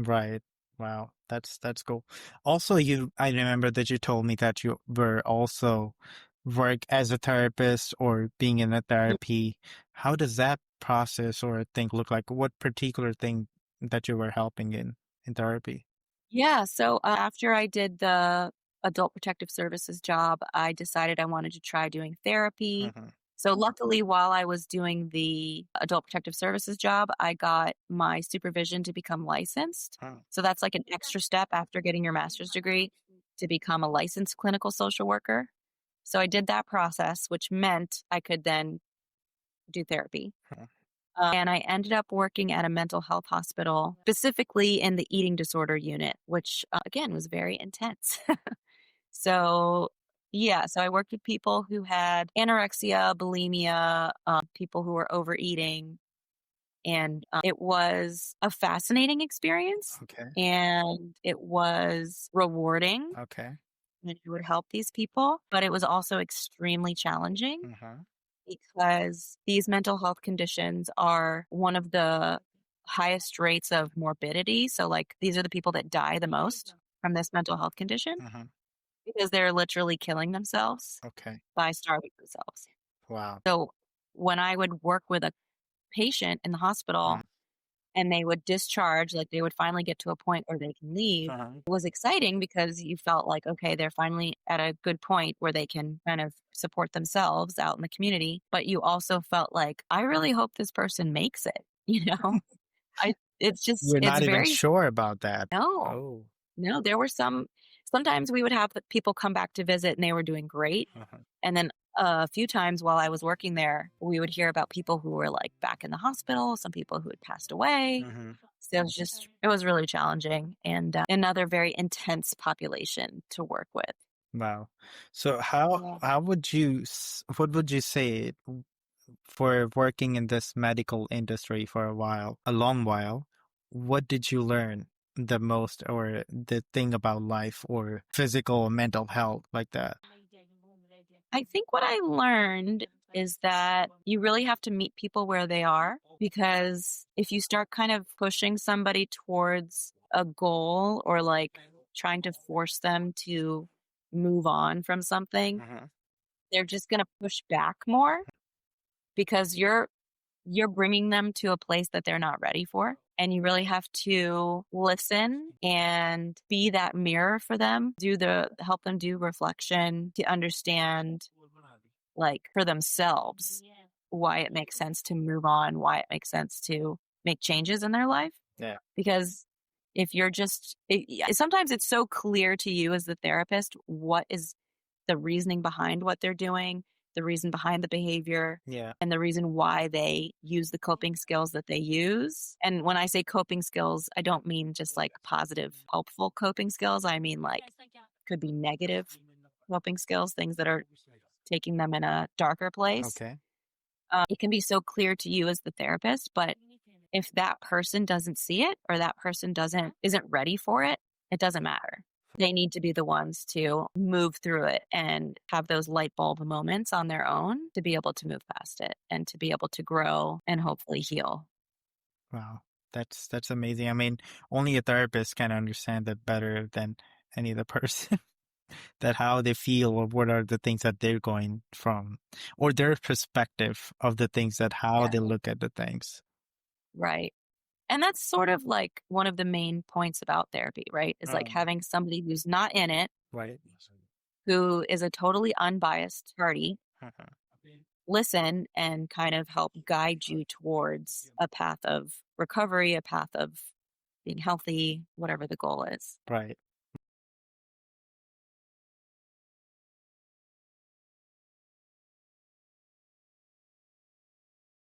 Right. Wow. That's cool. Also, I remember that you told me that you were also work as a therapist or being in a therapy. How does that process or thing look like? What particular thing that you were helping in therapy? Yeah. So after I did the adult protective services job, I decided I wanted to try doing therapy. Hmm. So luckily, while I was doing the adult protective services job, I got my supervision to become licensed. Oh, So that's like an extra step after getting your master's degree to become a licensed clinical social worker. So I did that process, which meant I could then do therapy. huh. And I ended up working at a mental health hospital, specifically in the eating disorder unit, which again was very intense. So, yeah, so I worked with people who had anorexia, bulimia, people who were overeating, and it was a fascinating experience Okay. and it was rewarding. Okay. And it would help these people, but it was also extremely challenging Hmm. because these mental health conditions are one of the highest rates of morbidity. So, like, these are the people that die the most from this mental health condition Hmm. because they're literally killing themselves Okay. by starving themselves. Wow. So, when I would work with a patient in the Mm. hospital and they would discharge, like they would finally get to a point where they can leave, Uh-huh. it was exciting because you felt like, okay, they're finally at a good point where they can kind of support themselves out in the community. But you also felt like, I really hope this person makes it. You know, I, it's just, You're it's not even very, sure about that. no, Oh. no, there were sometimes we would have the people come back to visit and they were doing great. Uh-huh. And then a few times while I was working there, we would hear about people who were like back in the hospital, some people who had passed away. Hmm. So it was really challenging and another very intense population to work with. Wow. So Yeah. how would what would you say for working in this medical industry for a long while? What did you learn the most or the thing about life or physical or mental health like that? I think what I learned is that you really have to meet people where they are because if you start kind of pushing somebody towards a goal or like trying to force them to move on from something, Hmm. they're just going to push back more because you're bringing them to a place that they're not ready for. And you really have to listen and be that mirror for them, help them do reflection to understand, like, for themselves, why it makes sense to move on, why it makes sense to make changes in their life. Yeah. Because if you're sometimes it's so clear to you as the therapist what is the reasoning behind what they're doing, the reason behind the behavior, Yeah. and the reason why they use the coping skills that they use. And when I say coping skills, I don't mean just like positive, helpful coping skills. I mean like could be negative coping skills, things that are taking them in a darker place. Okay. It can be so clear to you as the therapist, but if that person doesn't see it or that person isn't ready for it, it doesn't matter. They need to be the ones to move through it and have those light bulb moments on their own to be able to move past it and to be able to grow and hopefully heal. Wow. That's amazing. I mean, only a therapist can understand that better than any other person. That how they feel or what are the things that they're going from or their perspective of the things that how Yeah. they look at the things. Right. And that's sort of like one of the main points about therapy, right? Is like Um, having somebody who's not in it, right. who is a totally unbiased party, Uh-huh. listen and kind of help guide you towards a path of recovery, a path of being healthy, whatever the goal is. Right.